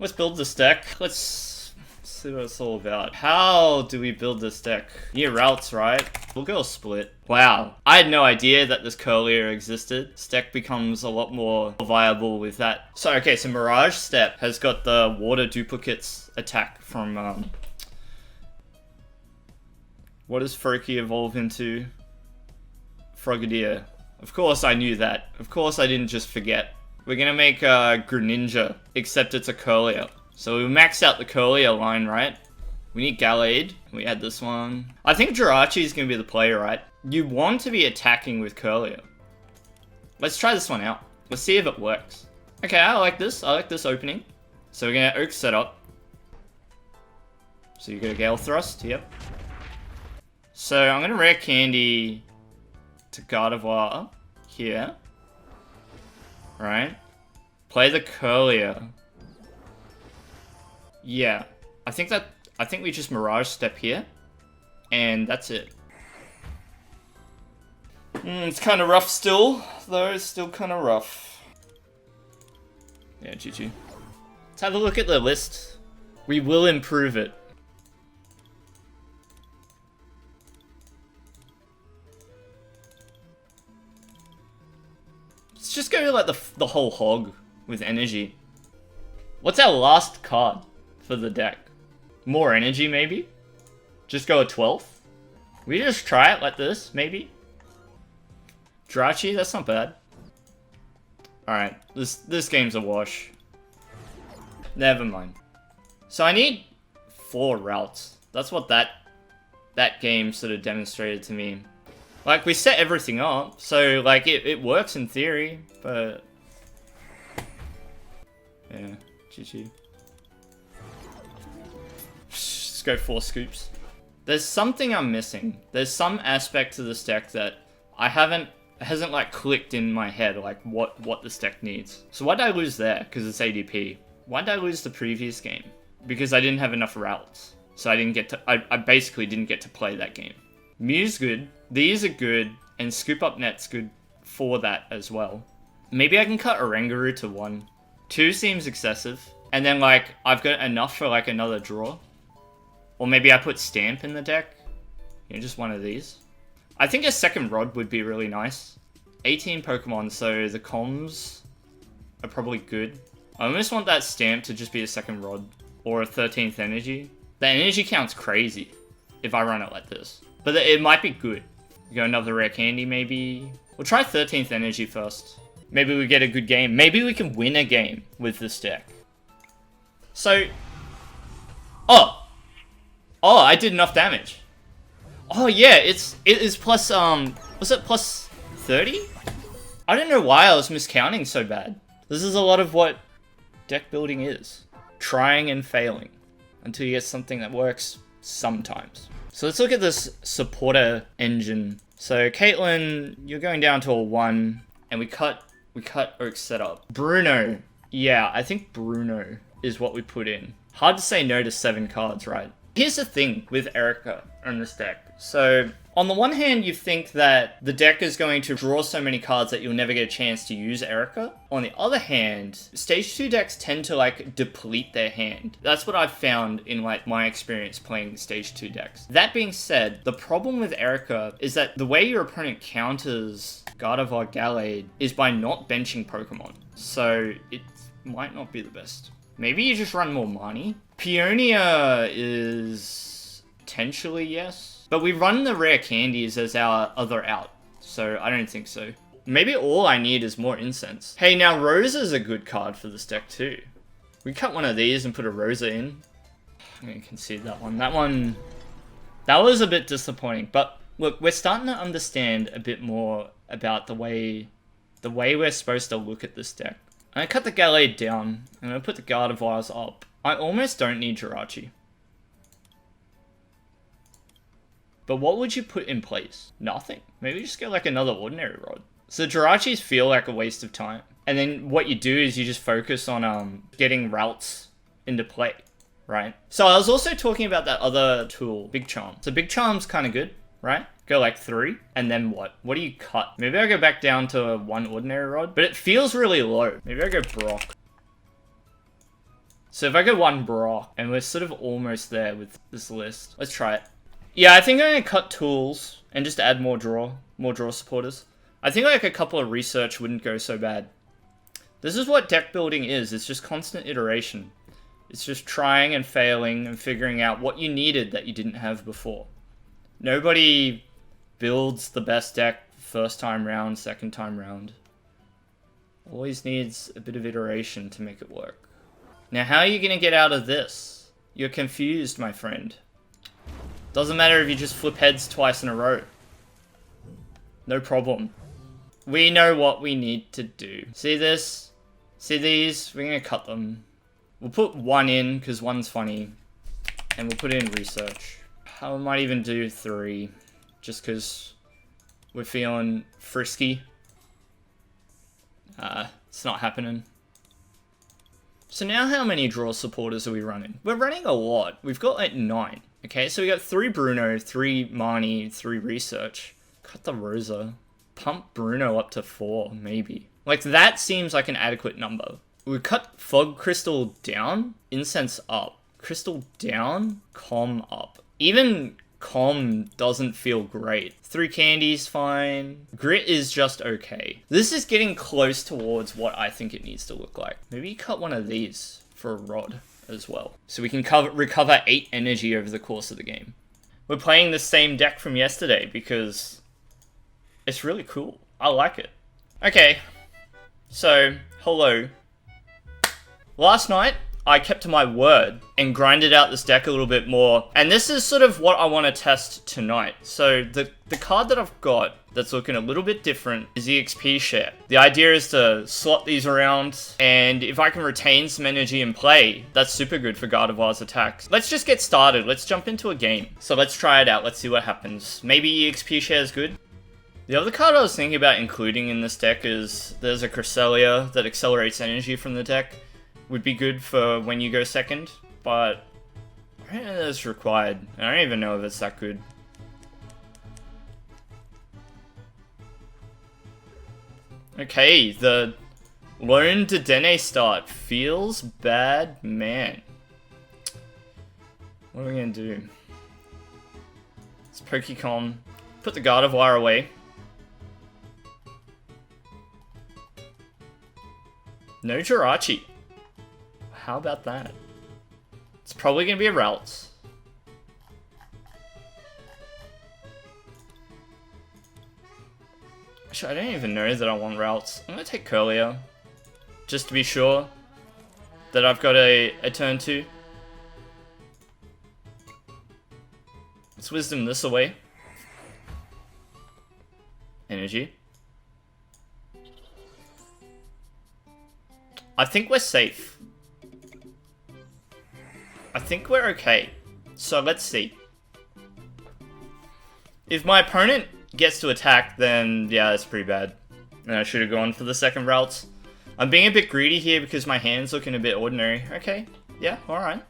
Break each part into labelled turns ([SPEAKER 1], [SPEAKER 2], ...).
[SPEAKER 1] Let's build this deck. Let's see what it's all about. How do we build this deck? Near Ralts, right? We'll go a split. Wow. I had no idea that this Kirlia existed. This deck becomes a lot more viable with that. So, okay, so Mirage Step has got the water duplicates attack from, what does Froakie evolve into? Frogadier. Of course I knew that. Of course I didn't just forget. We're gonna make a Greninja, except it's a Kirlia. So we max out the Kirlia line, right? We need Gallade. We add this one. I think Jirachi is gonna be the player, right? You want to be attacking with Kirlia. Let's try this one out. Let's see if it works. Okay, I like this. I like this opening. So we're gonna Oak setup. So you get a Gale Thrust, yep. So I'm gonna Rare Candy to Gardevoir here. Right? Play the Kirlia. Yeah. I think we just Mirage Step here. And that's it. It's kind of rough still, though. It's still kind of rough. Yeah, GG. Let's have a look at the list. We will improve it. Let's just go like the whole hog with energy. What's our last card for the deck? More energy, maybe? Just go a 12th? We just try it like this, maybe? Jirachi, that's not bad. Alright, this game's a wash. Never mind. So I need 4 Ralts. That's what that game sort of demonstrated to me. Like, we set everything up, so, like, it works in theory, but... yeah, GG. Let's go 4 scoops. There's something I'm missing. There's some aspect to this deck that hasn't, like, clicked in my head, like, what this deck needs. So why did I lose there? Because it's ADP. Why did I lose the previous game? Because I didn't have enough Ralts. So I didn't get to... I basically didn't get to play that game. Mew's good. These are good, and Scoop Up Net's good for that as well. Maybe I can cut Oranguru to 1. 2 seems excessive. And then, like, I've got enough for, like, another draw. Or maybe I put Stamp in the deck. You know, just one of these. I think a second Rod would be really nice. 18 Pokemon, so the comms are probably good. I almost want that Stamp to just be a second Rod. Or a 13th Energy. The energy count's crazy if I run it like this. But it might be good. We go another Rare Candy, maybe. We'll try 13th Energy first. Maybe we get a good game. Maybe we can win a game with this deck. So... oh! Oh, I did enough damage. Oh yeah, it is plus, was it plus 30? I don't know why I was miscounting so bad. This is a lot of what deck building is. Trying and failing. Until you get something that works sometimes. So let's look at this supporter engine. So Caitlyn, you're going down to a 1, and we cut Oak setup. Bruno, yeah, I think Bruno is what we put in. Hard to say no to 7 cards, right? Here's the thing with Erica on this deck. So on the one hand, you think that the deck is going to draw so many cards that you'll never get a chance to use Erica. On the other hand, stage 2 decks tend to like deplete their hand. That's what I've found in like my experience playing stage 2 decks. That being said, the problem with Erica is that the way your opponent counters Gardevoir Gallade is by not benching Pokemon. So it might not be the best. Maybe you just run more money. Peonia is potentially yes. But we run the Rare Candies as our other out. So I don't think so. Maybe all I need is more Incense. Hey, now Rosa's a good card for this deck too. We cut one of these and put a Rosa in. I'm gonna concede that one. That was a bit disappointing. But look, we're starting to understand a bit more about the way we're supposed to look at this deck. I'm going to cut the Gallade down. I'm going to put the Gardevoirs up. I almost don't need Jirachi. But what would you put in place? Nothing. Maybe just get like another Ordinary Rod. So Jirachis feel like a waste of time. And then what you do is you just focus on getting Ralts into play, right? So I was also talking about that other tool, Big Charm. So Big Charm's kind of good, right? Go like 3, and then what? What do you cut? Maybe I go back down to 1 Ordinary Rod, but it feels really low. Maybe I go Brock. So if I go one Brock, and we're sort of almost there with this list. Let's try it. Yeah, I think I'm gonna cut tools and just add more draw supporters. I think like a couple of research wouldn't go so bad. This is what deck building is. It's just constant iteration. It's just trying and failing and figuring out what you needed that you didn't have before. Nobody builds the best deck first time round, second time round. Always needs a bit of iteration to make it work. Now, how are you gonna get out of this? You're confused, my friend. Doesn't matter if you just flip heads twice in a row. No problem. We know what we need to do. See this? See these? We're gonna cut them. We'll put one in, because one's funny. And we'll put in research. I might even do 3. Just because we're feeling frisky. It's not happening. So now how many draw supporters are we running? We're running a lot. We've got like 9. Okay, so we got 3 Bruno, 3 Marnie, 3 research. Cut the Rosa. Pump Bruno up to 4, maybe. Like, that seems like an adequate number. We cut Fog Crystal down, Incense up. Crystal down, Com up. Even Com doesn't feel great. 3 candies, fine. Grit is just okay. This is getting close towards what I think it needs to look like. Maybe cut one of these for a rod as well. So we can recover 8 energy over the course of the game. We're playing the same deck from yesterday because it's really cool. I like it. Okay, so, hello. Last night, I kept to my word and grinded out this deck a little bit more. And this is sort of what I want to test tonight. So the card that I've got that's looking a little bit different is the XP share. The idea is to slot these around, and if I can retain some energy in play, that's super good for Gardevoir's attacks. Let's just get started. Let's jump into a game. So let's try it out. Let's see what happens. Maybe XP share is good. The other card I was thinking about including in this deck is there's a Kirlia that accelerates energy from the deck. Would be good for when you go second, but I don't know that it's required. I don't even know if it's that good. Okay, the Lone Dedenne start feels bad, man. What are we gonna do? Let's Pokecom. Put the Gardevoir away. No Jirachi. How about that? It's probably gonna be a Ralts. Actually, I don't even know that I want Ralts. I'm gonna take Kirlia, just to be sure that I've got a turn 2. Let's Wisdom this away. Energy. I think we're safe. I think we're okay. So let's see. If my opponent gets to attack, then yeah, that's pretty bad. And I should have gone for the second Ralts. I'm being a bit greedy here because my hand's looking a bit ordinary. Okay, yeah, alright.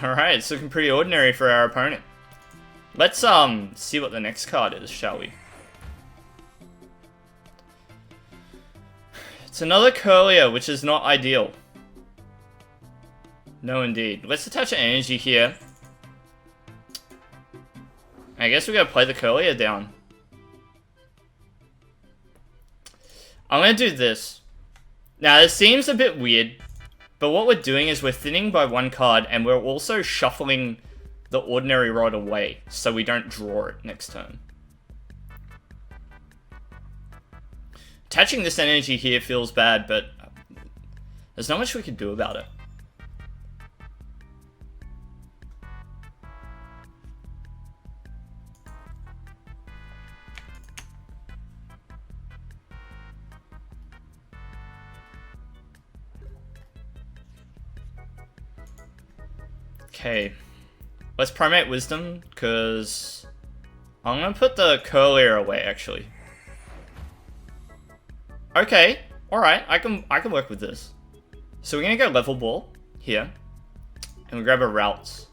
[SPEAKER 1] Alright, it's looking pretty ordinary for our opponent. Let's see what the next card is, shall we? It's another Kirlia, which is not ideal. No indeed. Let's attach an energy here. I guess we gotta play the Kirlia down. I'm gonna do this. Now, this seems a bit weird. But what we're doing is we're thinning by 1 card, and we're also shuffling the Ordinary Rod away, so we don't draw it next turn. Attaching this energy here feels bad, but there's not much we can do about it. Okay, let's Primate Wisdom, because I'm going to put the Kirlia away, actually. Okay, Alright, I can work with this. So we're gonna go level ball here. And we grab a Ralts.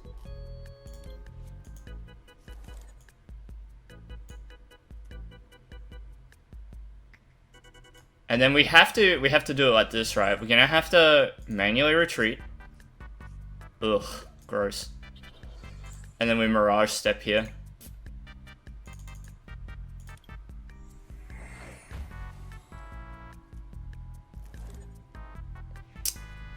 [SPEAKER 1] And then we have to do it like this, right? We're gonna have to manually retreat. Ugh, gross. And then we Mirage Step here.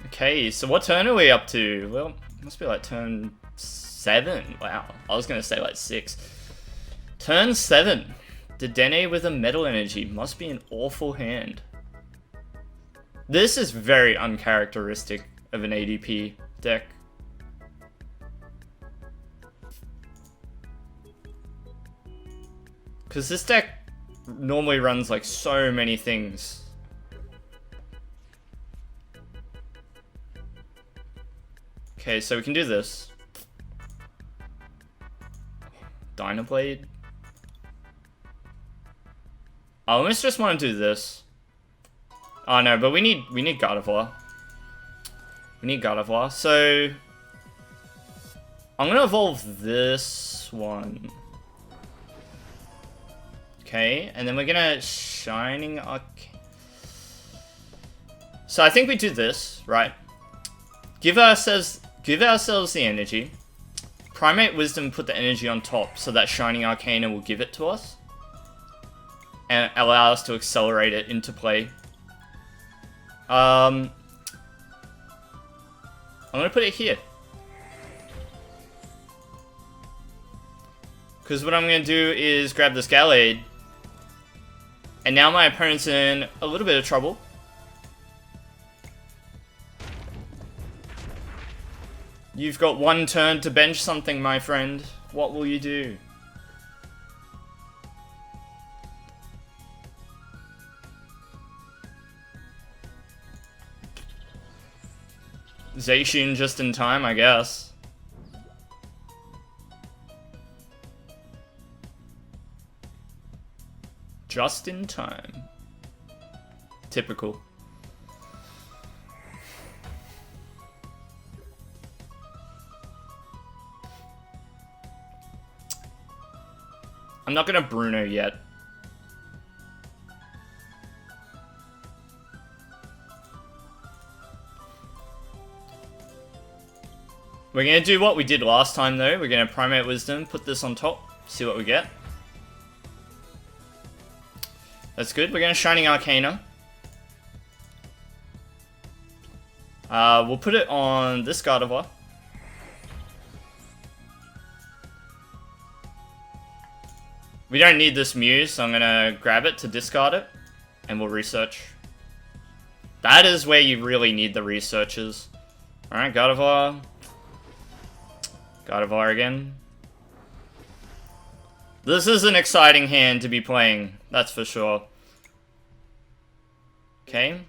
[SPEAKER 1] Okay, so what turn are we up to? Well, must be like turn 7. Wow, I was gonna say like 6. Turn 7. Dedenne with a Metal Energy. Must be an awful hand. This is very uncharacteristic of an ADP deck. Because this deck normally runs like so many things. Okay, so we can do this. Dynablade. I almost just want to do this. Oh no, but we need Gardevoir. We need Gardevoir. So I'm gonna evolve this one. Okay, and then we're gonna Shining Arcane. So I think we do this, right? Give ourselves the energy. Primate Wisdom, put the energy on top so that Shining Arcana will give it to us. And allow us to accelerate it into play. I'm gonna put it here. Because what I'm gonna do is grab this Gallade. And now my opponent's in a little bit of trouble. You've got one turn to bench something, my friend. What will you do? Zacian just in time, I guess. Just in time. Typical. I'm not gonna Bruno yet. We're gonna do what we did last time though. We're gonna Primate Wisdom, put this on top, see what we get. That's good. We're gonna Shining Arcana. We'll put it on this Gardevoir. We don't need this Mew, so I'm gonna grab it to discard it, and we'll research. That is where you really need the researches. Alright, Gardevoir. Gardevoir again. This is an exciting hand to be playing, that's for sure. Okay.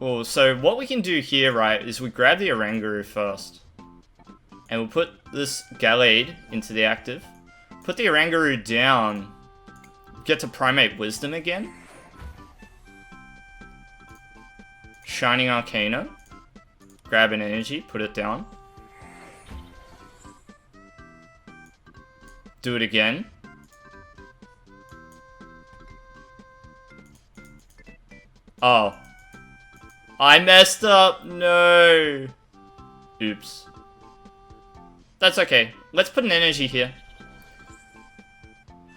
[SPEAKER 1] Well, so what we can do here, right, is we grab the Oranguru first. And we'll put this Gallade into the active. Put the Oranguru down. Get to Primate Wisdom again. Shining Arcana. Grab an energy, put it down. Do it again. Oh. I messed up! No! Oops. That's okay. Let's put an energy here.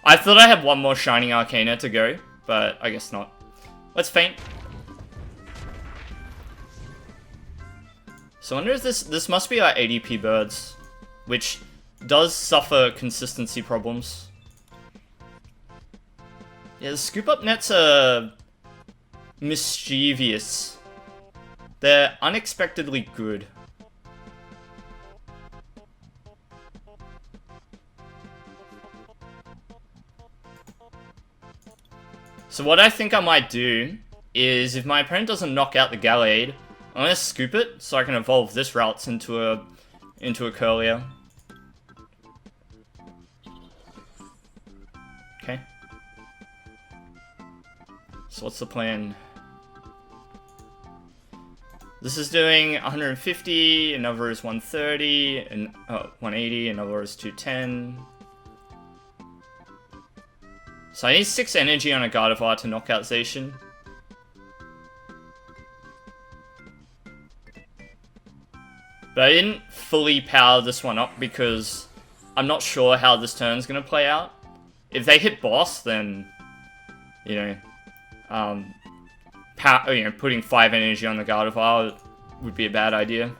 [SPEAKER 1] I thought I had one more Shining Arcana to go, but I guess not. Let's faint. So I wonder if this must be like ADP Birds, which does suffer consistency problems. Yeah, the Scoop Up Nets are mischievous. They're unexpectedly good. So what I think I might do is, if my opponent doesn't knock out the Gallade, I'm gonna scoop it so I can evolve this Ralts into a Kirlia. Okay. So what's the plan? This is doing 150, another is 130, and 180, another is 210. So I need 6 energy on a Gardevoir to knock out Zacian. But I didn't fully power this one up because I'm not sure how this turn's gonna play out. If they hit boss, then, you know, putting 5 energy on the Gardevoir would be a bad idea.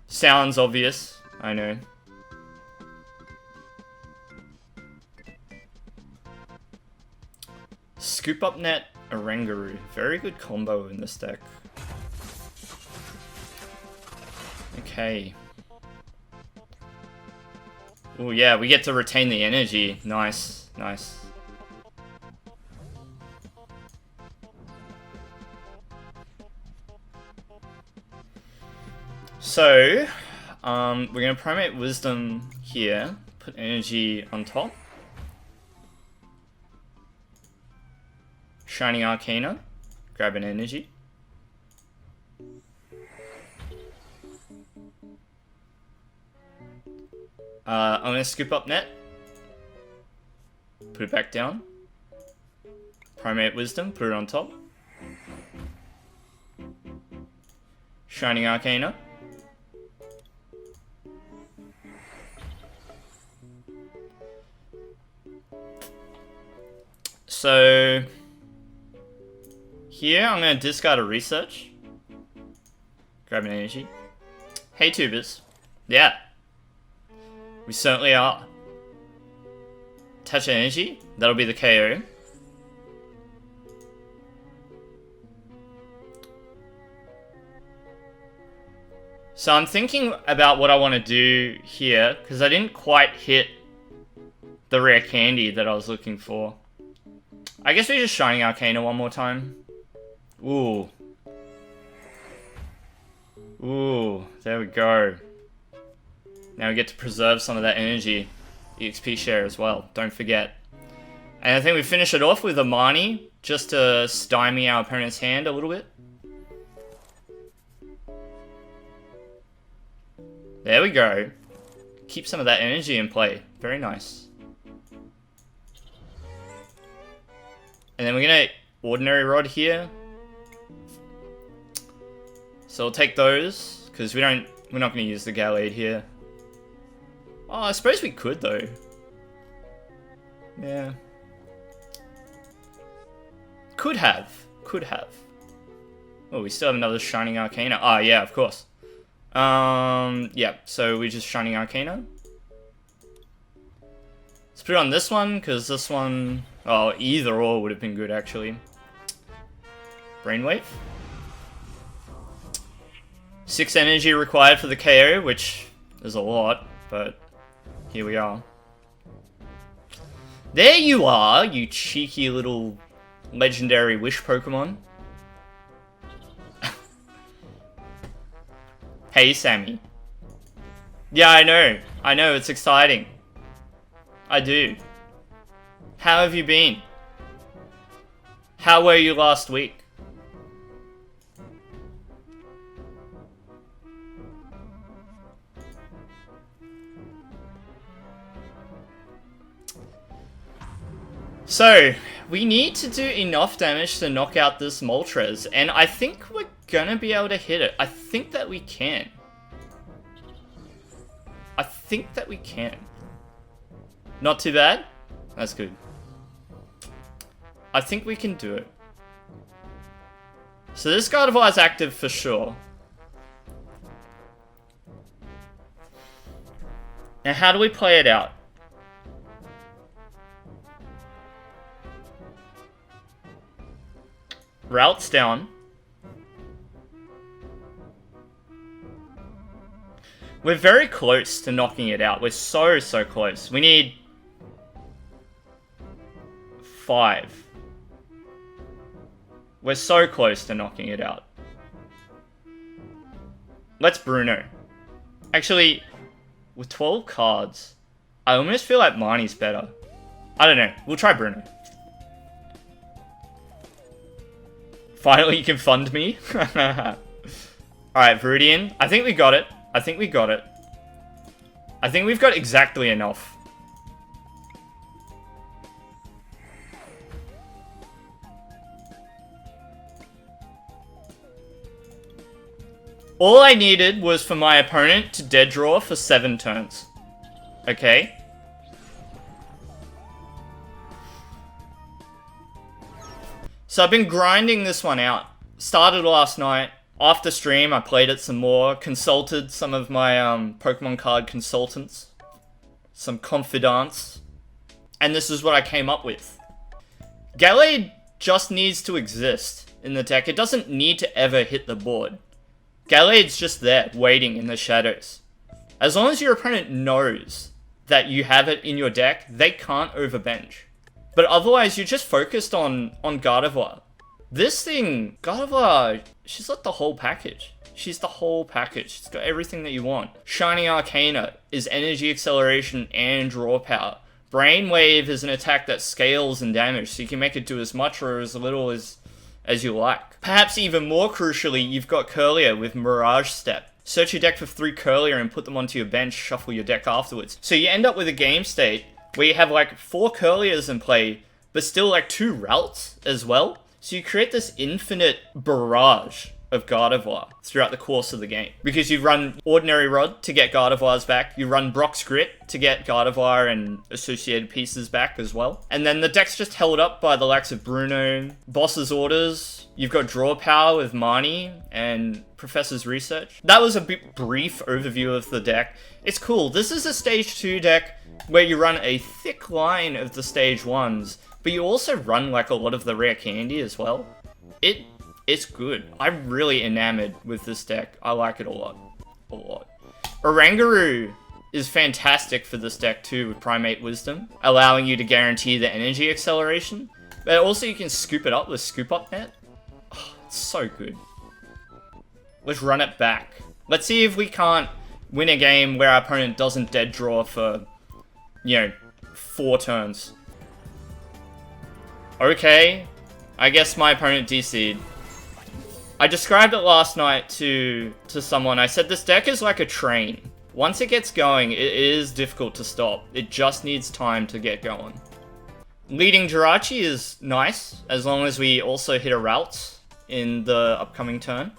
[SPEAKER 1] Sounds obvious, I know. Scoop Up Net Oranguru, very good combo in this deck. Okay. Oh yeah, we get to retain the energy. Nice, nice. So, we're gonna Primate Wisdom here, put energy on top. Shining Arcana, grab an energy. I'm gonna Scoop Up Net. Put it back down. Primate Wisdom, put it on top. Shining Arcana. So here I'm gonna discard a research. Grab an energy. Hey tubers. Yeah. We certainly are. Touch energy. That'll be the KO. So I'm thinking about what I want to do here, because I didn't quite hit the rare candy that I was looking for. I guess we're just Shining Arcana one more time. Ooh. Ooh, there we go. Now we get to preserve some of that energy. EXP share as well, don't forget. And I think we finish it off with a Marnie, just to stymie our opponent's hand a little bit. There we go. Keep some of that energy in play. Very nice. And then we're gonna Ordinary Rod here. So we'll take those, because we're not gonna use the Gallade here. Oh, I suppose we could though. Yeah. Could have. Oh, we still have another Shining Arcana. Ah, yeah, of course. Yeah, so we just Shining Arcana. Let's put it on this one, because this one... Oh, either or would have been good, actually. Brainwave. 6 energy required for the KO, which is a lot, but here we are. There you are, you cheeky little legendary wish Pokemon. Hey, Sammy. Yeah, I know, it's exciting. I do. How have you been? How were you last week? So, we need to do enough damage to knock out this Moltres, and I think we're gonna be able to hit it. I think that we can. Not too bad? That's good. I think we can do it. So this Gardevoir is active for sure. Now how do we play it out? Ralts down. We're very close to knocking it out. We're so close. We need 5. We're so close to knocking it out. Let's Bruno. Actually, with 12 cards, I almost feel like Marnie's better. I don't know. We'll try Bruno. Finally, you can fund me. Alright, Viridian. I think we got it. I think we got it. I think we've got exactly enough. All I needed was for my opponent to dead draw for 7 turns. Okay? So I've been grinding this one out. Started last night. After stream, I played it some more. Consulted some of my Pokemon card consultants. Some confidants. And this is what I came up with. Gallade just needs to exist in the deck. It doesn't need to ever hit the board. Gallade's just there, waiting in the shadows. As long as your opponent knows that you have it in your deck, they can't overbench. But otherwise, you're just focused on Gardevoir. This thing, Gardevoir, she's like the whole package. She's the whole package. She's got everything that you want. Shiny Arcana is energy acceleration and draw power. Brainwave is an attack that scales in damage, so you can make it do as much or as little as you like. Perhaps even more crucially, you've got Kirlia with Mirage Step. Search your deck for 3 Kirlia and put them onto your bench, shuffle your deck afterwards. So you end up with a game state where you have like 4 Kirlias in play, but still like 2 Ralts as well. So you create this infinite barrage of Gardevoir throughout the course of the game. Because you run Ordinary Rod to get Gardevoirs back, you run Brock's Grit to get Gardevoir and associated pieces back as well. And then the deck's just held up by the likes of Bruno, Boss's Orders, you've got Draw Power with Marnie, and Professor's Research. That was a bit brief overview of the deck. It's cool. This is a Stage 2 deck where you run a thick line of the Stage 1s, but you also run like a lot of the Rare Candy as well. It's good. I'm really enamored with this deck. I like it a lot. A lot. Oranguru is fantastic for this deck too with Primate Wisdom, allowing you to guarantee the energy acceleration. But also you can scoop it up with Scoop Up Net. Oh, it's so good. Let's run it back. Let's see if we can't win a game where our opponent doesn't dead draw for, 4 turns. Okay, I guess my opponent DC'd. I described it last night to someone. I said this deck is like a train. Once it gets going, it is difficult to stop. It just needs time to get going. Leading Jirachi is nice, as long as we also hit a Ralts in the upcoming turn.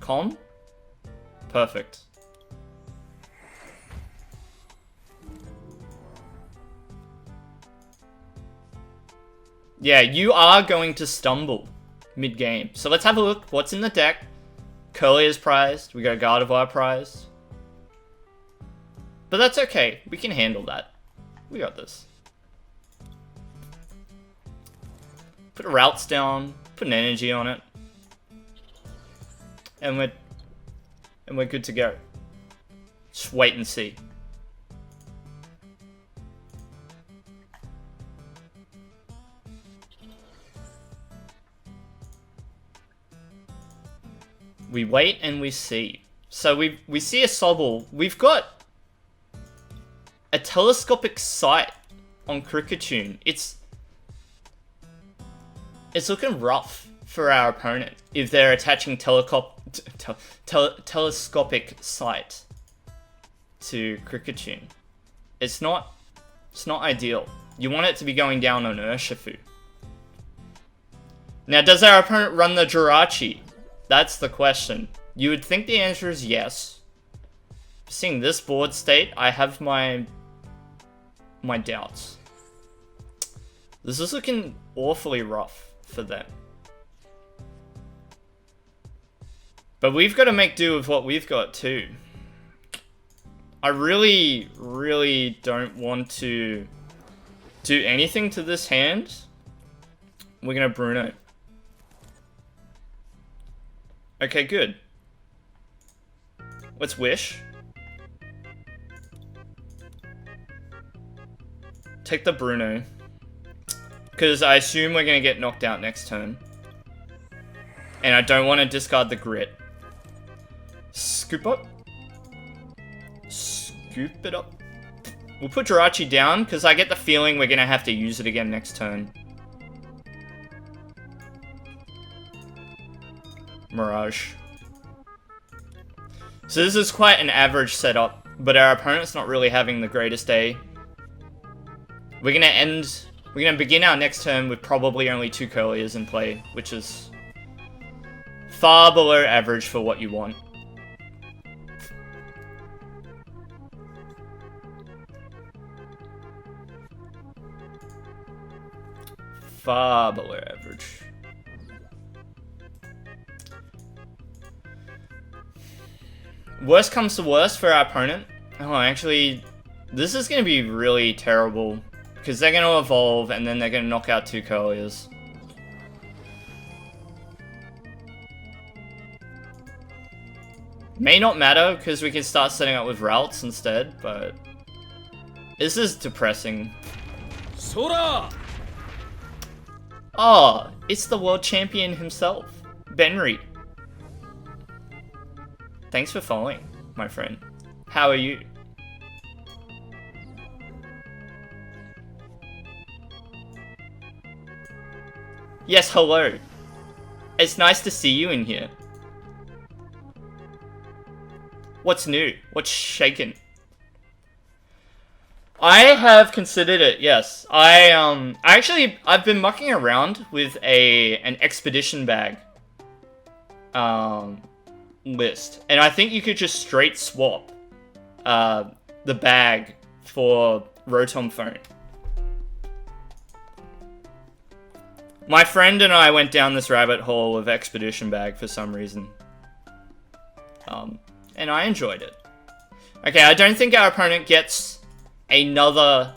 [SPEAKER 1] Calm? Perfect. Yeah, you are going to stumble mid-game. So let's have a look. What's in the deck? Kirlia is prized. We got Gardevoir prized. But that's okay. We can handle that. We got this. Put a Ralts down. Put an energy on it. And we're good to go. Just wait and see. We wait and we see. So we see a Sobble. We've got a telescopic sight on Kricketune. It's looking rough for our opponent if they're attaching telescopic sight to Kricketune. It's not ideal. You want it to be going down on Urshifu. Now, does our opponent run the Jirachi? That's the question. You would think the answer is yes. Seeing this board state, I have my doubts. This is looking awfully rough for them. But we've got to make do with what we've got too. I really, really don't want to do anything to this hand. We're going to Bruno. Okay, good. Let's wish. Take the Bruno. Because I assume we're going to get knocked out next turn. And I don't want to discard the Grit. Scoop up. Scoop it up. We'll put Jirachi down, because I get the feeling we're going to have to use it again next turn. Mirage. So this is quite an average setup, but our opponent's not really having the greatest day. We're gonna begin our next turn with probably only 2 Kirlias in play, which is far below average for what you want. Far below average. Worst comes to worst for our opponent. Oh, actually, this is going to be really terrible. Because they're going to evolve, and then they're going to knock out 2 Kirlias. May not matter, because we can start setting up with Ralts instead, but... This is depressing.
[SPEAKER 2] Sora!
[SPEAKER 1] Oh, it's the world champion himself, Benry. Thanks for following, my friend. How are you? Yes, hello. It's nice to see you in here. What's new? What's shaken? I have considered it, yes. I've been mucking around with an expedition bag list, and I think you could just straight swap the bag for Rotom Phone. My friend and I went down this rabbit hole of expedition bag for some reason, and I enjoyed it. Okay, I don't think our opponent gets another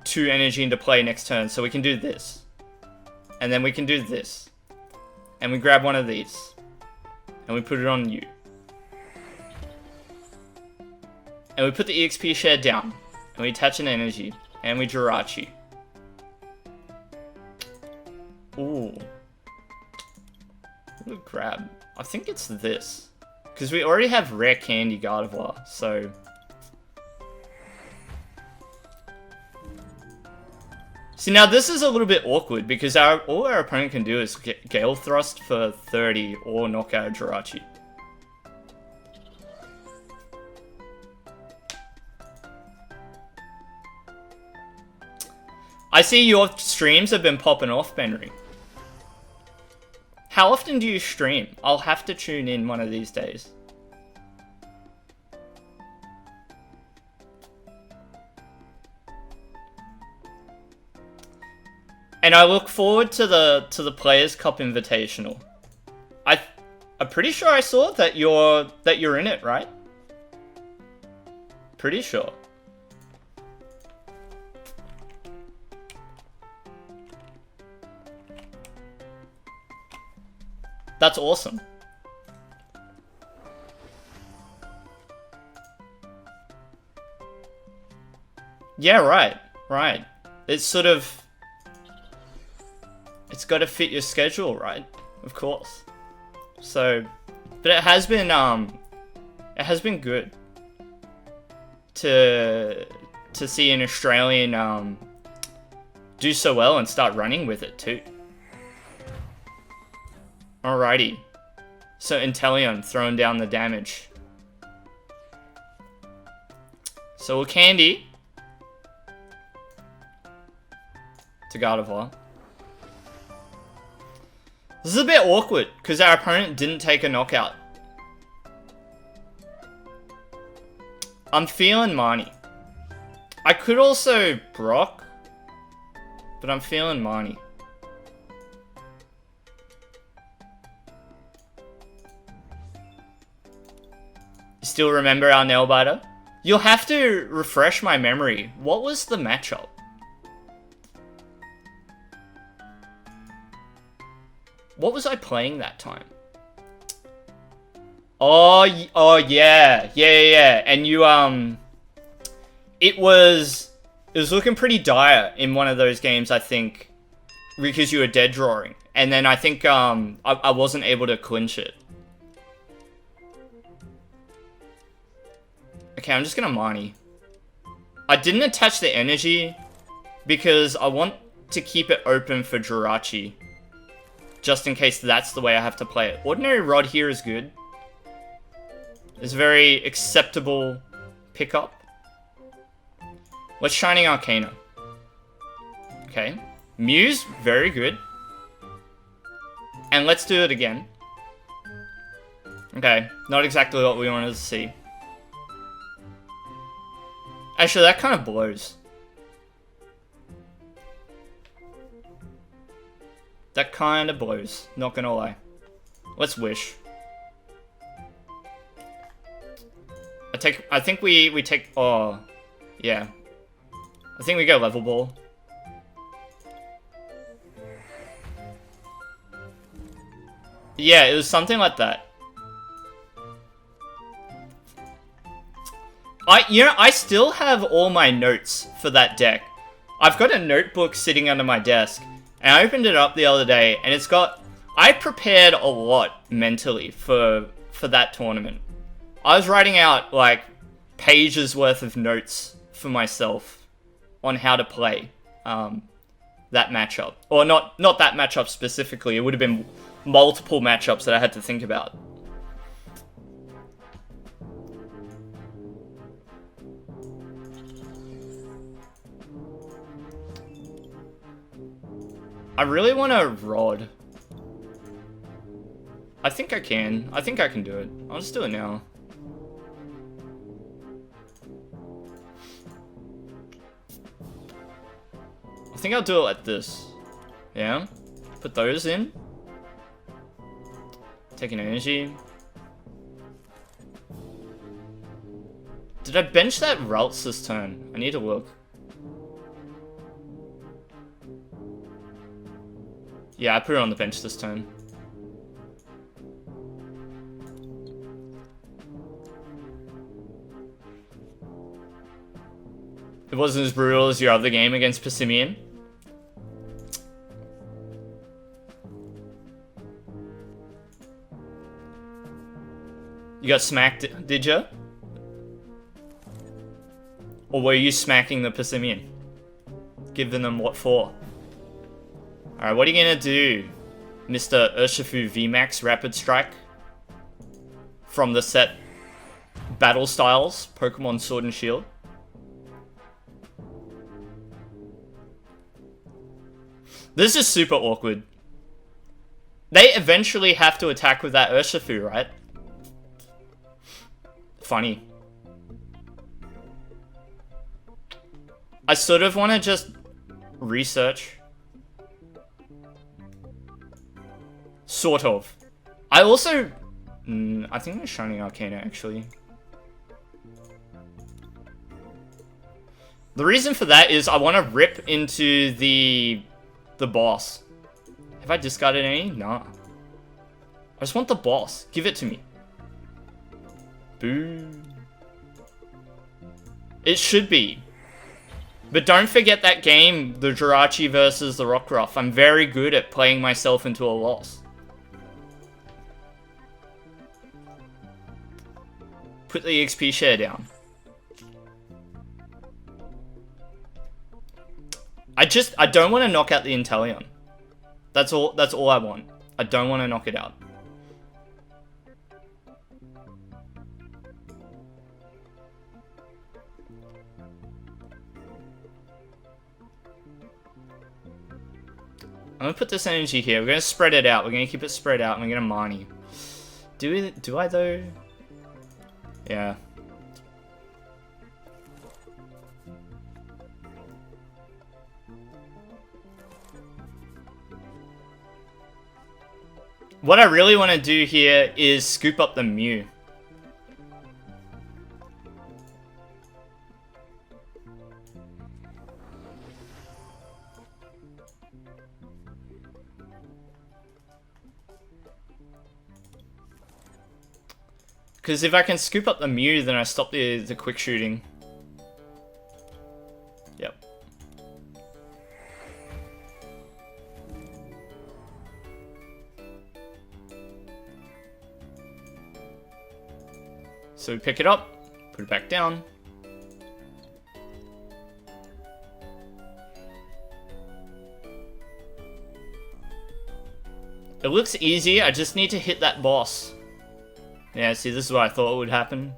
[SPEAKER 1] 2 energy into play next turn, so we can do this, and then we can do this, and we grab one of these. And we put it on you. And we put the EXP share down. And we attach an energy. And we Jirachi. Ooh. What would we grab? I think it's this. Because we already have Rare Candy Gardevoir, so... See, now this is a little bit awkward, because all our opponent can do is get Gale Thrust for 30 or knock out Jirachi. I see your streams have been popping off, Benry. How often do you stream? I'll have to tune in one of these days. And I look forward to the Players' Cup Invitational. I'm pretty sure I saw that you're in it, right? Pretty sure. That's awesome. Yeah, right. It's sort of... It's got to fit your schedule, right? Of course. So, but it has been good to see an Australian do so well and start running with it too. Alrighty. So Inteleon throwing down the damage. So we'll Candy to Gardevoir. This is a bit awkward, because our opponent didn't take a knockout. I'm feeling Marnie. I could also Brock, but I'm feeling Marnie. Still remember our nail biter? You'll have to refresh my memory. What was the matchup? What was I playing that time? Oh yeah. And you, it was looking pretty dire in one of those games, I think, because you were dead drawing. And then I think, I wasn't able to clinch it. Okay, I'm just gonna Marnie. I didn't attach the energy because I want to keep it open for Jirachi. Just in case that's the way I have to play it. Ordinary Rod here is good. It's a very acceptable pickup. Let's Shining Arcana. Okay. Mew's very good. And let's do it again. Okay, not exactly what we wanted to see. Actually, that kind of blows. That kind of blows, not gonna lie. Let's wish. I think we take, oh, yeah. I think we go level ball. Yeah, it was something like that. I still have all my notes for that deck. I've got a notebook sitting under my desk, and I opened it up the other day, and it's got... I prepared a lot mentally for that tournament. I was writing out, like, pages worth of notes for myself on how to play that matchup. Or not that matchup specifically, it would have been multiple matchups that I had to think about. I really want a Rod. I think I can. I think I can do it. I'll just do it now. I think I'll do it like this. Yeah? Put those in. Take an energy. Did I bench that Ralts this turn? I need to look. Yeah, I put it on the bench this turn. It wasn't as brutal as your other game against Persimmon. You got smacked, did ya? Or were you smacking the Persimmon? Giving them what for? Alright, what are you gonna do, Mr. Urshifu VMAX Rapid Strike? From the set Battle Styles, Pokemon Sword and Shield. This is super awkward. They eventually have to attack with that Urshifu, right? Funny. I sort of want to just research. Sort of. I also... I think it's Shining Arcana, actually. The reason for that is I want to rip into the boss. Have I discarded any? Nah. I just want the boss. Give it to me. Boo. It should be. But don't forget that game, the Jirachi versus the Rockruff. I'm very good at playing myself into a loss. Put the XP share down. I don't want to knock out the Inteleon. That's all I want. I don't want to knock it out. I'm gonna put this energy here. We're gonna spread it out. We're gonna keep it spread out, and we're gonna Marnie. Do I though? Yeah. What I really want to do here is scoop up the Mew. Because if I can scoop up the Mew, then I stop the quick shooting. Yep. So we pick it up, put it back down. It looks easy, I just need to hit that boss. Yeah, see, this is what I thought would happen.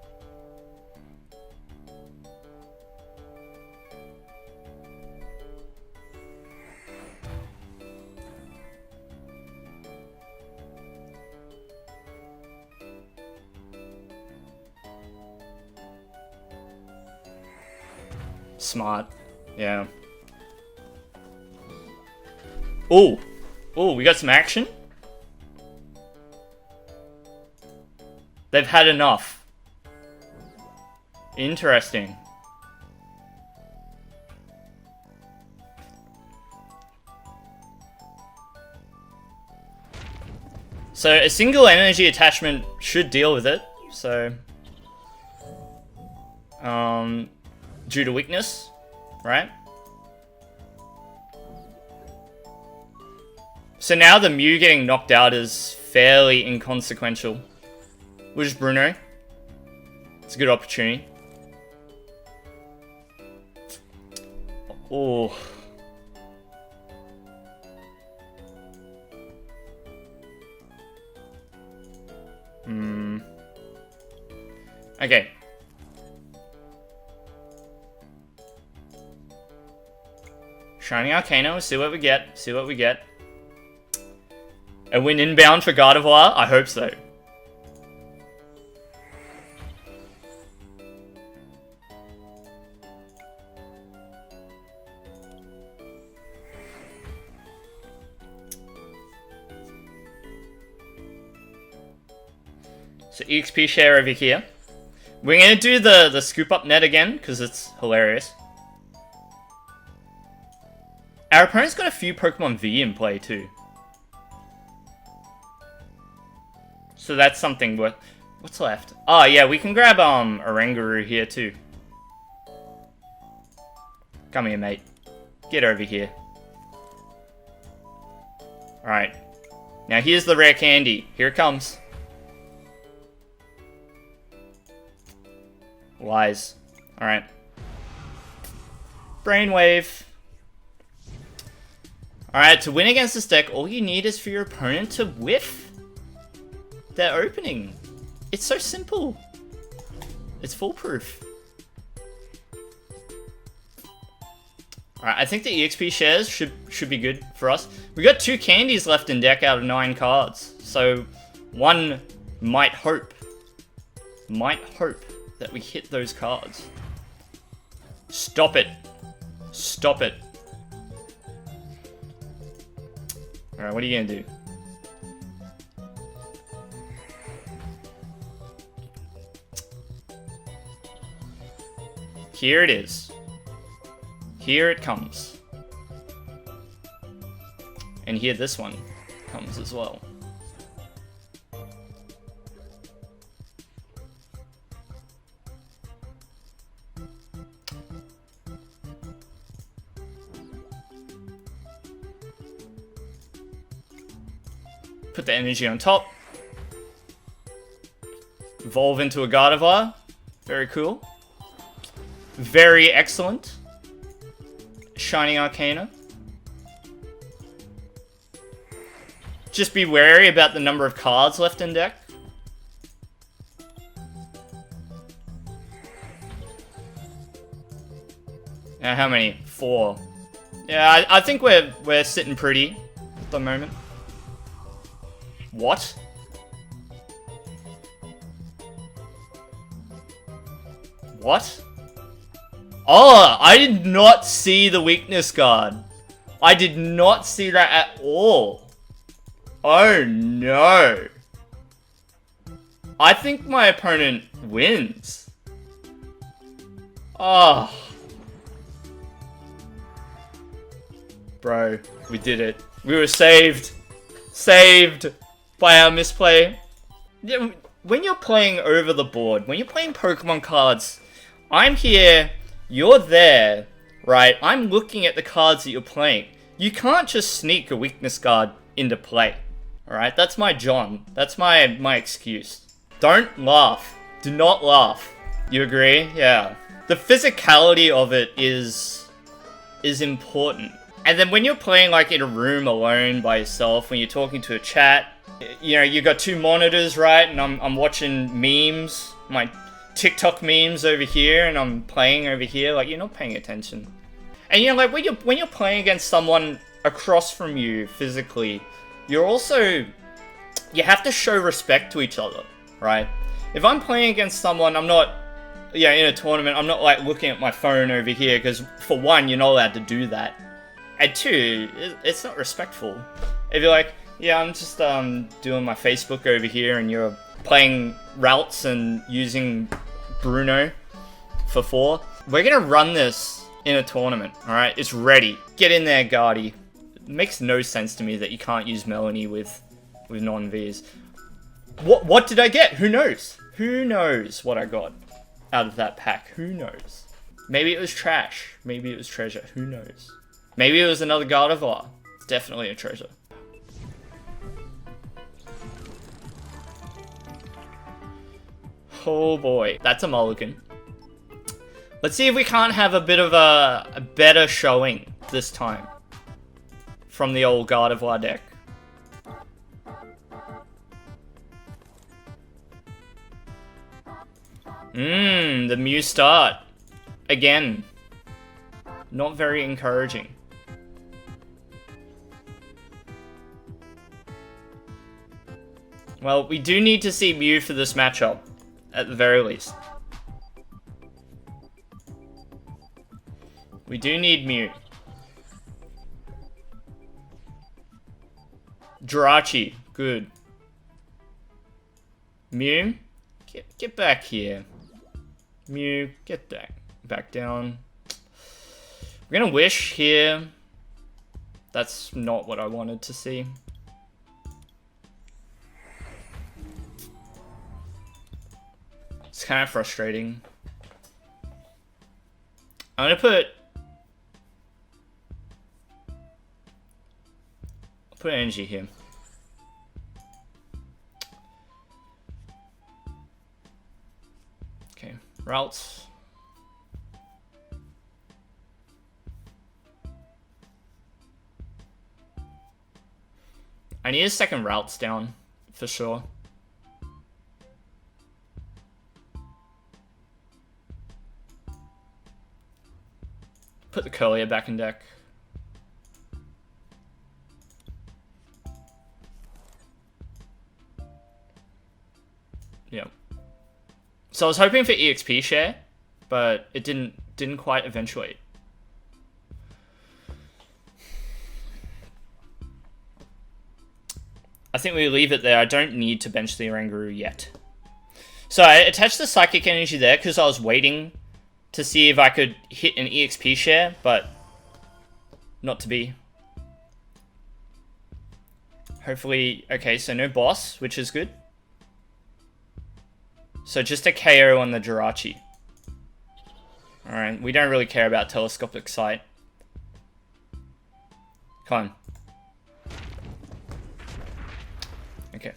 [SPEAKER 1] Smart. Yeah. Ooh. Ooh, we got some action? They've had enough. Interesting. So a single energy attachment should deal with it. So due to weakness, right? So now the Mew getting knocked out is fairly inconsequential. Which is Bruno. It's a good opportunity. Oh. Okay. Shiny Arcana, we'll see what we get. See what we get. A win inbound for Gardevoir? I hope so. So EXP share over here. We're gonna do the Scoop Up Net again, because it's hilarious. Our opponent's got a few Pokemon V in play too. So that's something worth... What's left? Oh yeah, we can grab Oranguru here too. Come here, mate. Get over here. Alright. Now here's the rare candy. Here it comes. Lies. Alright. Brainwave. Alright, to win against this deck, all you need is for your opponent to whiff their opening. It's so simple. It's foolproof. Alright, I think the EXP shares should be good for us. We got 2 candies left in deck out of 9 cards. So, one might hope that we hit those cards. Stop it. Stop it. Alright, what are you gonna do? Here it is. Here it comes. And here this one comes as well. Put the energy on top. Evolve into a Gardevoir. Very cool. Very excellent. Shiny Arcana. Just be wary about the number of cards left in deck. Now, how many? 4. Yeah, I think we're sitting pretty at the moment. What? What? Oh, I did not see the weakness guard. I did not see that at all. Oh no. I think my opponent wins. Oh. Bro, we did it. We were saved. Saved by our misplay. Yeah, when you're playing over the board, when you're playing Pokemon cards, I'm here, you're there, right? I'm looking at the cards that you're playing. You can't just sneak a weakness guard into play, alright? That's my John. That's my excuse. Don't laugh. Do not laugh. You agree? Yeah. The physicality of it is important. And then when you're playing like in a room alone by yourself, when you're talking to a chat, you know, you got two monitors, right? And I'm watching memes, my TikTok memes over here, and I'm playing over here. Like, you're not paying attention. And you know, like when you're playing against someone across from you physically, you're also, you have to show respect to each other, right? If I'm playing against someone, I'm not, yeah, in a tournament, I'm not like looking at my phone over here, because for one, you're not allowed to do that. And two, it's not respectful. If you're like, yeah, I'm just doing my Facebook over here, and you're playing Ralts and using Bruno for 4, we're gonna run this in a tournament, alright? It's ready. Get in there, Gardy. It makes no sense to me that you can't use Melanie with non-Vs. What did I get? Who knows? Who knows what I got out of that pack? Who knows? Maybe it was trash. Maybe it was treasure. Who knows? Maybe it was another Gardevoir. It's definitely a treasure. Oh boy, that's a mulligan. Let's see if we can't have a bit of a better showing this time from the old Gardevoir deck. The Mew start. Again. Not very encouraging. Well, we do need to see Mew for this matchup, at the very least. We do need Mew. Jirachi, good. Mew, get back here. Mew, get back down. We're gonna wish here. That's not what I wanted to see. It's kind of frustrating. I'm gonna put energy here. Okay, Ralts. I need a second Ralts down, for sure. Put the Kirlia back in deck. Yep. So I was hoping for EXP share, but it didn't quite eventuate. I think we leave it there. I don't need to bench the Oranguru yet. So I attached the Psychic Energy there because I was waiting to see if I could hit an EXP share, but not to be. Hopefully, okay, so no boss, which is good. So just a KO on the Jirachi. Alright, we don't really care about Telescopic Sight. Come on. Okay.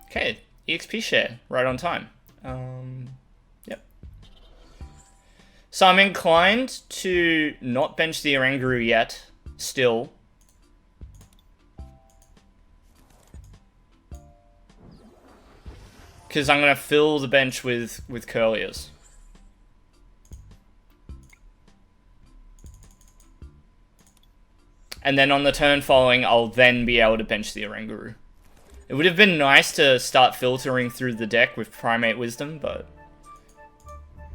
[SPEAKER 1] Okay, EXP share, right on time. Yep. So I'm inclined to not bench the Oranguru yet, still. Because I'm going to fill the bench with Kirlias. And then on the turn following, I'll then be able to bench the Oranguru. It would have been nice to start filtering through the deck with Primate Wisdom, but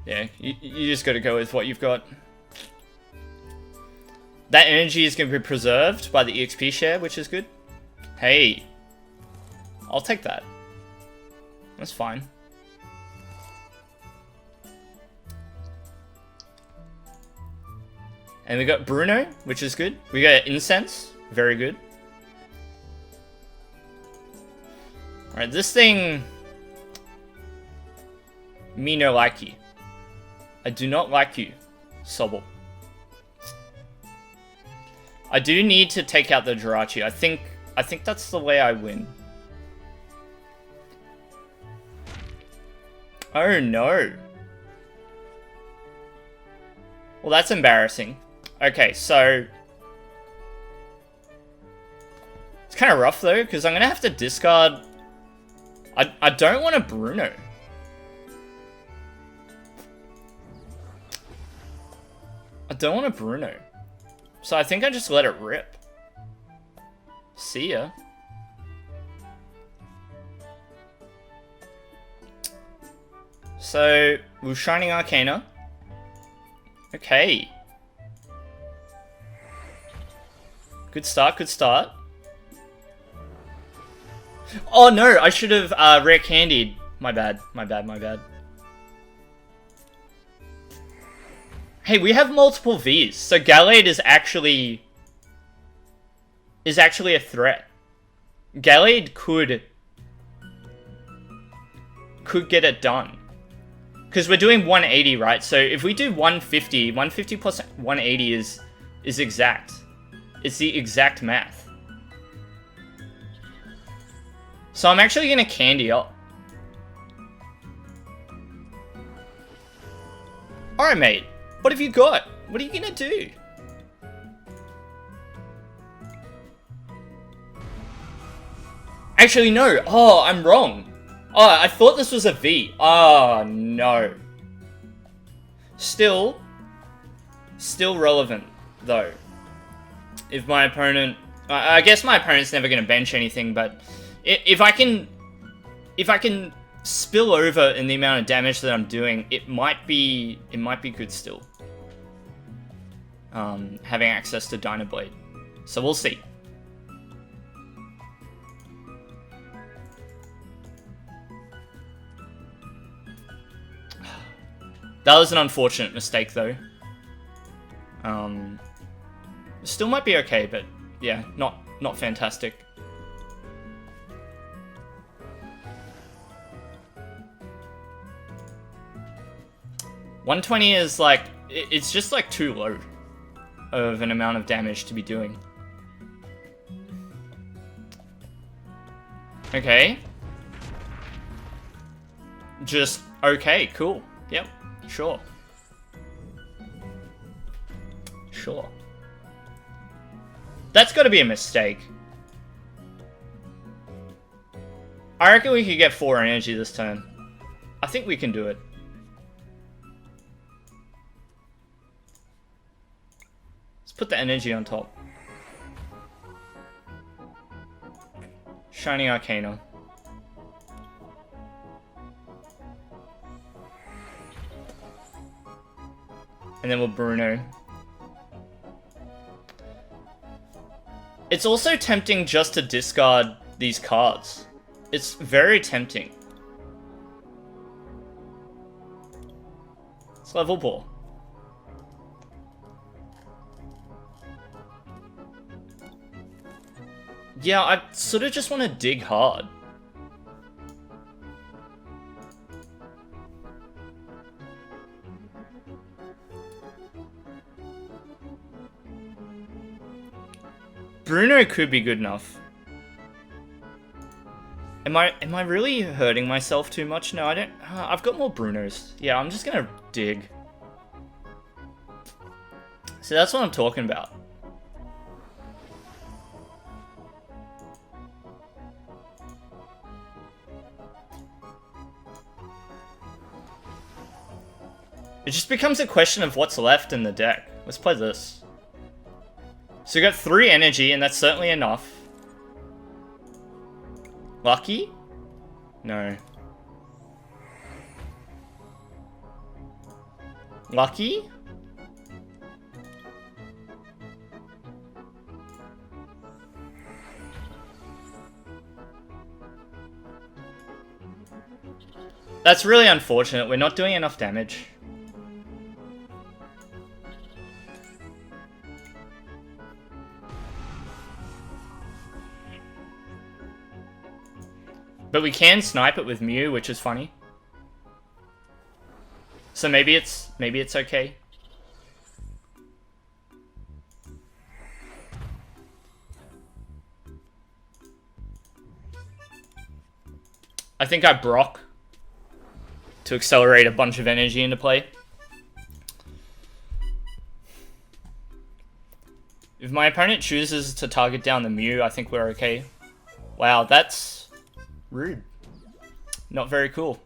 [SPEAKER 1] yeah, you just got to go with what you've got. That energy is going to be preserved by the EXP share, which is good. Hey, I'll take that. That's fine. And we got Bruno, which is good. We got Incense, very good. Alright, this thing... Me no like you. I do not like you, Sobble. I do need to take out the Jirachi. I think that's the way I win. Oh no. Well, that's embarrassing. Okay, so... It's kind of rough, though, because I'm going to have to discard... I don't want a Bruno. I don't want a Bruno. So I think I just let it rip. See ya. So, we're Shining Arcana. Okay. Good start, good start. Oh no, I should have Rare Candied. My bad, my bad, my bad. Hey, we have multiple Vs, so Gallade is actually a threat. Gallade could get it done. Because we're doing 180, right? So if we do 150, 150 plus 180 is exact. It's the exact math. So I'm actually going to candy up. Alright, mate. What have you got? What are you going to do? Actually, no. Oh, I'm wrong. Oh, I thought this was a V. Oh, no. Still relevant, though. If my opponent... I guess my opponent's never going to bench anything, but... If I can spill over in the amount of damage that I'm doing, it might be good still. Having access to Dynablade. So we'll see. That was an unfortunate mistake, though. Still might be okay, but yeah, not fantastic. $120 is like, it's just like too low of an amount of damage to be doing. Okay. Just, okay, cool. Yep, sure. Sure. That's gotta be a mistake. I reckon we could get 4 energy this turn. I think we can do it. Let's put the energy on top. Shining Arcana. And then we'll Bruno. It's also tempting just to discard these cards. It's very tempting. It's level ball. Yeah, I sort of just want to dig hard. Bruno could be good enough. Am I really hurting myself too much? No, I don't. I've got more Brunos. Yeah, I'm just gonna dig. So that's what I'm talking about. It just becomes a question of what's left in the deck. Let's play this. So we got 3 energy, and that's certainly enough. Lucky? No. Lucky? That's really unfortunate. We're not doing enough damage. But we can snipe it with Mew, which is funny. So maybe it's okay. I think I Brock to accelerate a bunch of energy into play. If my opponent chooses to target down the Mew, I think we're okay. Wow, that's rude. Not very cool.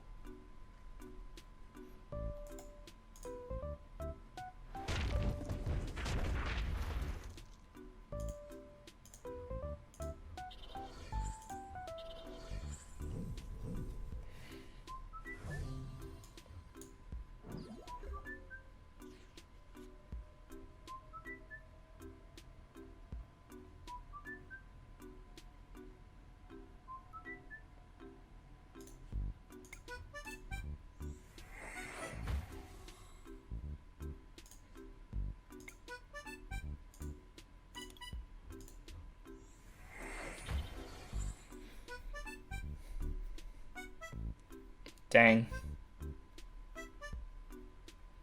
[SPEAKER 1] Dang.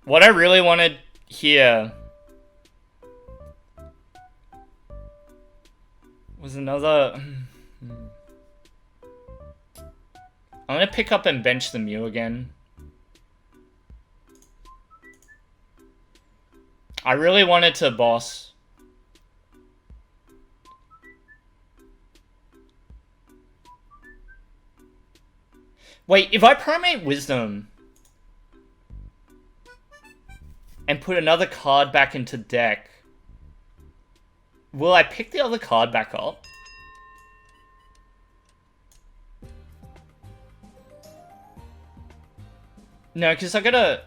[SPEAKER 1] What I really wanted here was another... I'm gonna pick up and bench the Mew again. I really wanted to boss. Wait, if I Primate Wisdom and put another card back into deck, will I pick the other card back up? No, because I gotta...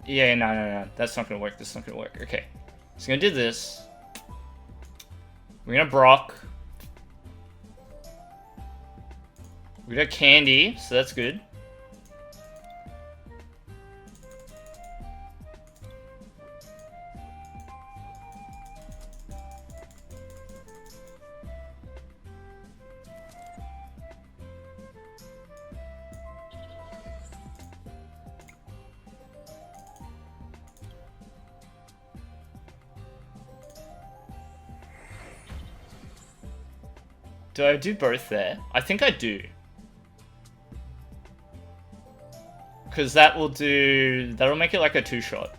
[SPEAKER 1] Yeah, no. That's not gonna work. That's not gonna work. Okay. So I'm gonna do this. We're gonna Brock. We got Candy, so that's good. Do I do both there? I think I do. Because that will do... That'll make it like a 2-shot.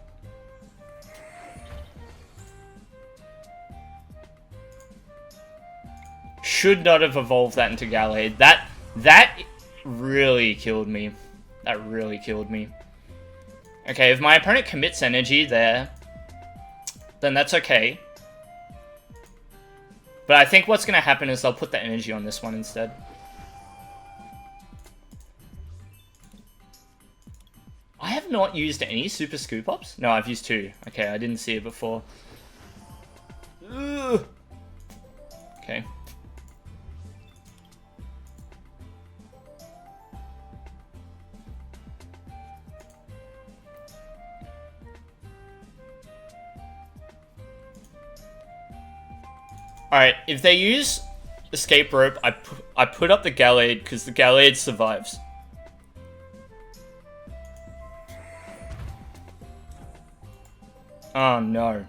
[SPEAKER 1] Should not have evolved that into Gallade. That really killed me. That really killed me. Okay, if my opponent commits energy there, then that's okay. But I think what's going to happen is they'll put the energy on this one instead. I have not used any Super Scoop Ups. No, I've used 2. Okay, I didn't see it before. Ugh. Okay. Alright, if they use Escape Rope, I put up the Gallade because the Gallade survives. Oh no.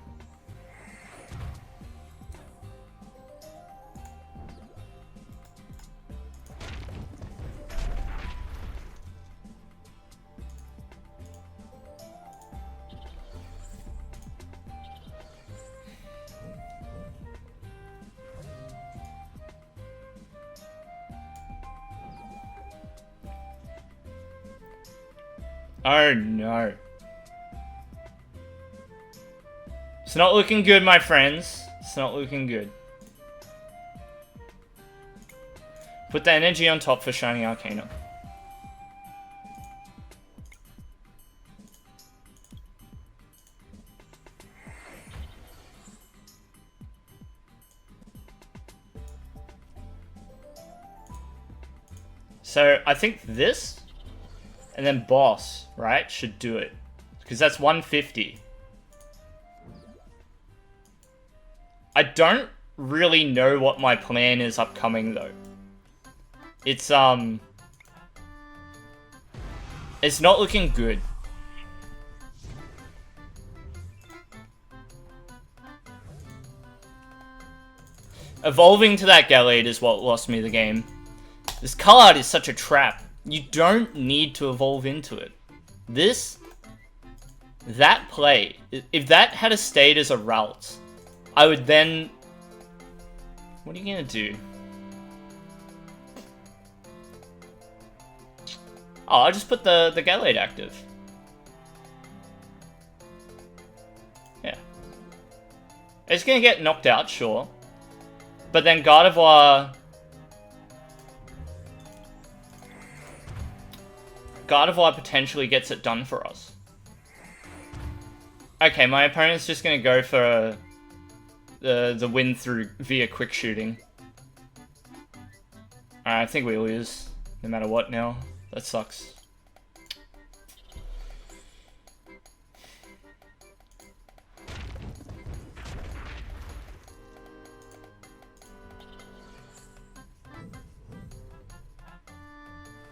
[SPEAKER 1] Oh no. It's not looking good, my friends. It's not looking good. Put the energy on top for Shining Arcana. So, I think this, and then Boss, right, should do it. Because that's 150. I don't really know what my plan is upcoming, though. It's not looking good. Evolving to that Gallade is what lost me the game. This card is such a trap. You don't need to evolve into it. That play, if that had stayed as a Ralts, I would then... What are you gonna do? Oh, I'll just put the Gallade active. Yeah. It's gonna get knocked out, sure. But then Gardevoir potentially gets it done for us. Okay, my opponent's just gonna go for the win through via quick shooting. Alright, I think we lose no matter what now. That sucks.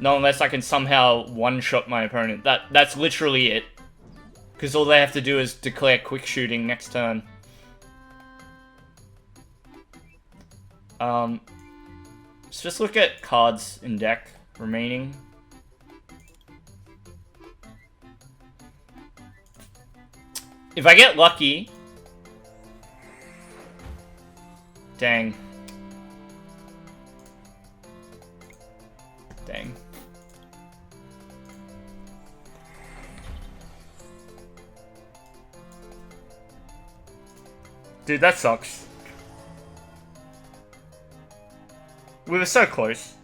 [SPEAKER 1] No, unless I can somehow one-shot my opponent. That's literally it. Because all they have to do is declare quick shooting next turn. Let's just look at cards in deck remaining. If I get lucky... Dang. Dang. Dude, that sucks. We were so close.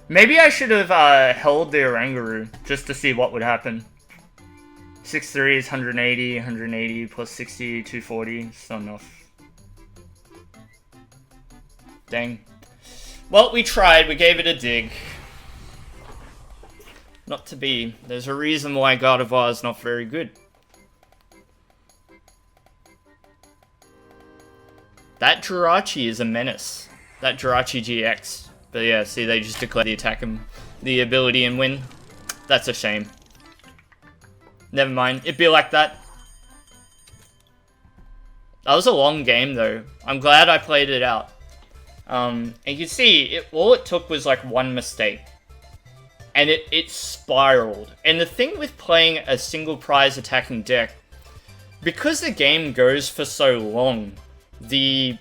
[SPEAKER 1] Maybe I should have held the Oranguru just to see what would happen. 6-3 is 180, 180 plus 60, 240. It's not enough. Dang. Well, we tried. We gave it a dig. Not to be. There's a reason why Gardevoir is not very good. That Jirachi is a menace. That Jirachi GX. But yeah, see, they just declare the attack and the ability and win. That's a shame. Never mind. It'd be like that. That was a long game, though. I'm glad I played it out. And you can see, all it took was like one mistake. And it spiraled. And the thing with playing a single prize attacking deck, because the game goes for so long, I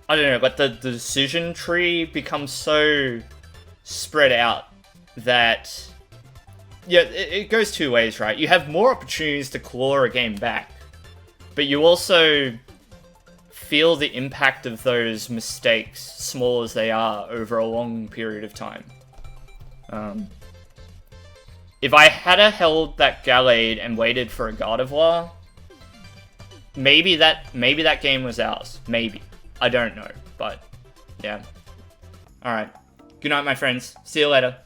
[SPEAKER 1] don't know, but the decision tree becomes so spread out that, yeah, it goes two ways, right? You have more opportunities to claw a game back, but you also feel the impact of those mistakes, small as they are, over a long period of time. If I had held that Gallade and waited for a Gardevoir, maybe that game was ours. Maybe. I don't know, but yeah. Alright. Good night, my friends. See you later.